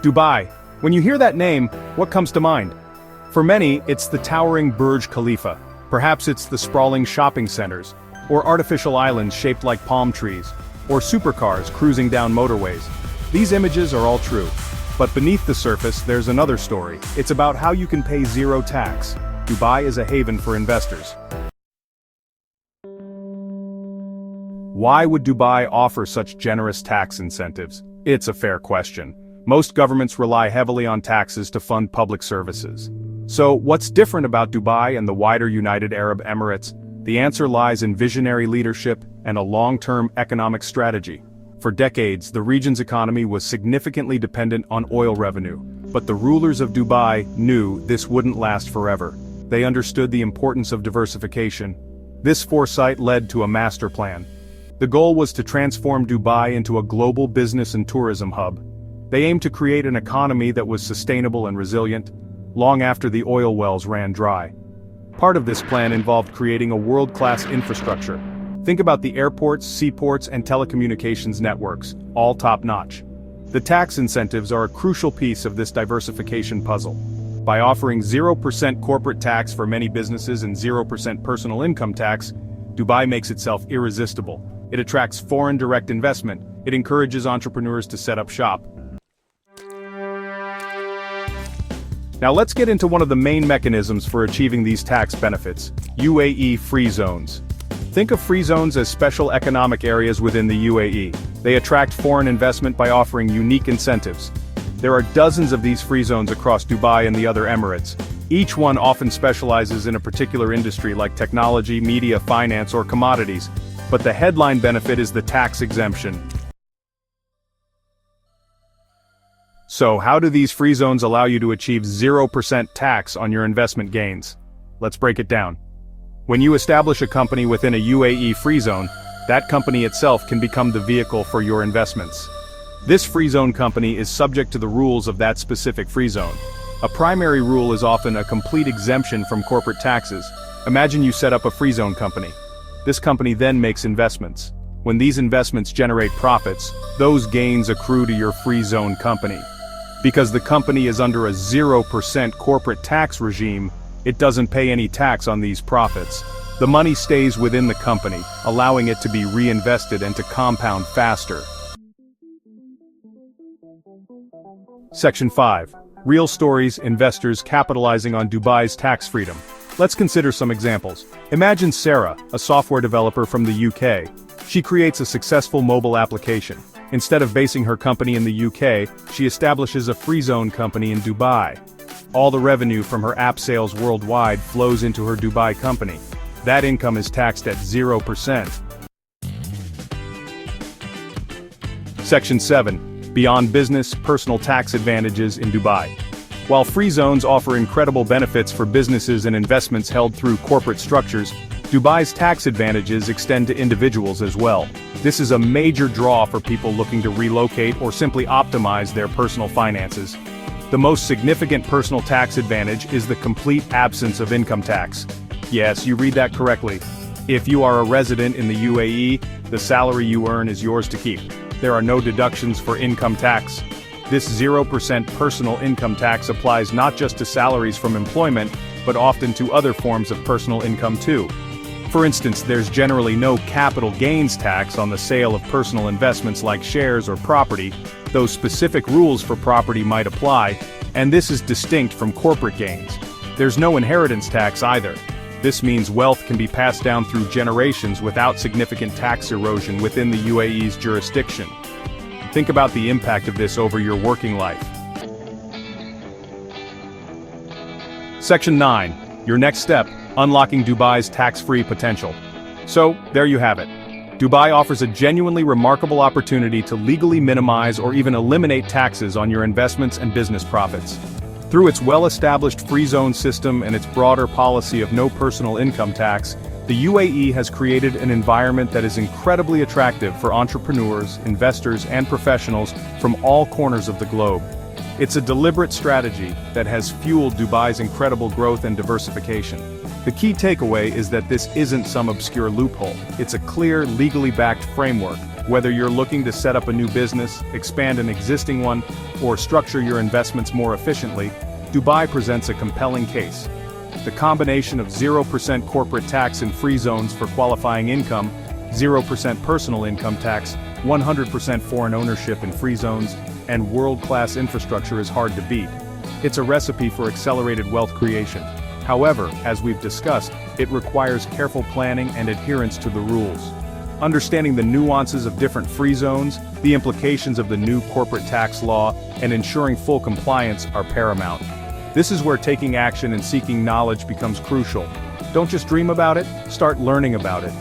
Dubai. When you hear that name, what comes to mind? For many, it's the towering Burj Khalifa. Perhaps it's the sprawling shopping centers, or artificial islands shaped like palm trees, or supercars cruising down motorways. These images are all true. But beneath the surface, there's another story. It's about how you can pay zero tax. Dubai is a haven for investors. Why would Dubai offer such generous tax incentives? It's a fair question. Most governments rely heavily on taxes to fund public services. So, what's different about Dubai and the wider United Arab Emirates? The answer lies in visionary leadership and a long-term economic strategy. For decades, the region's economy was significantly dependent on oil revenue, but the rulers of Dubai knew this wouldn't last forever. They understood the importance of diversification. This foresight led to a master plan. The goal was to transform Dubai into a global business and tourism hub. They aimed to create an economy that was sustainable and resilient, long after the oil wells ran dry. Part of this plan involved creating a world-class infrastructure. Think about the airports, seaports, and telecommunications networks, all top-notch. The tax incentives are a crucial piece of this diversification puzzle. By offering 0% corporate tax for many businesses and 0% personal income tax, Dubai makes itself irresistible. It attracts foreign direct investment. It encourages entrepreneurs to set up shop. Now let's get into one of the main mechanisms for achieving these tax benefits: UAE free zones. Think of free zones as special economic areas within the UAE. They attract foreign investment by offering unique incentives. There are dozens of these free zones across Dubai and the other Emirates. Each one often specializes in a particular industry like technology, media, finance, or commodities. But the headline benefit is the tax exemption. So, how do these free zones allow you to achieve 0% tax on your investment gains? Let's break it down. When you establish a company within a UAE free zone, that company itself can become the vehicle for your investments. This free zone company is subject to the rules of that specific free zone. A primary rule is often a complete exemption from corporate taxes. Imagine you set up a free zone company. This company then makes investments. When these investments generate profits, those gains accrue to your free zone company. Because the company is under a 0% corporate tax regime, it doesn't pay any tax on these profits. The money stays within the company, allowing it to be reinvested and to compound faster. Section 5. Real stories, investors capitalizing on Dubai's tax freedom. Let's consider some examples. Imagine Sarah, a software developer from the UK. She creates a successful mobile application. Instead of basing her company in the UK, she establishes a free zone company in Dubai. All the revenue from her app sales worldwide flows into her Dubai company. That income is taxed at 0%. Section 7. Beyond business, personal tax advantages in Dubai. While free zones offer incredible benefits for businesses and investments held through corporate structures, Dubai's tax advantages extend to individuals as well. This is a major draw for people looking to relocate or simply optimize their personal finances. The most significant personal tax advantage is the complete absence of income tax. Yes, you read that correctly. If you are a resident in the UAE, the salary you earn is yours to keep. There are no deductions for income tax. This 0% personal income tax applies not just to salaries from employment, but often to other forms of personal income too. For instance, there's generally no capital gains tax on the sale of personal investments like shares or property, though specific rules for property might apply, and this is distinct from corporate gains. There's no inheritance tax either. This means wealth can be passed down through generations without significant tax erosion within the UAE's jurisdiction. Think about the impact of this over your working life. Section 9. Your next step, unlocking Dubai's tax-free potential. So, there you have it. Dubai offers a genuinely remarkable opportunity to legally minimize or even eliminate taxes on your investments and business profits. Through its well-established free zone system and its broader policy of no personal income tax, the UAE has created an environment that is incredibly attractive for entrepreneurs, investors, and professionals from all corners of the globe. It's a deliberate strategy that has fueled Dubai's incredible growth and diversification. The key takeaway is that this isn't some obscure loophole. It's a clear, legally backed framework, Whether you're looking to set up a new business, expand an existing one, or structure your investments more efficiently, Dubai presents a compelling case. The combination of 0% corporate tax in free zones for qualifying income, 0% personal income tax, 100% foreign ownership in free zones, and world-class infrastructure is hard to beat. It's a recipe for accelerated wealth creation. However, as we've discussed, it requires careful planning and adherence to the rules. Understanding the nuances of different free zones, the implications of the new corporate tax law, and ensuring full compliance are paramount. This is where taking action and seeking knowledge becomes crucial. Don't just dream about it, start learning about it.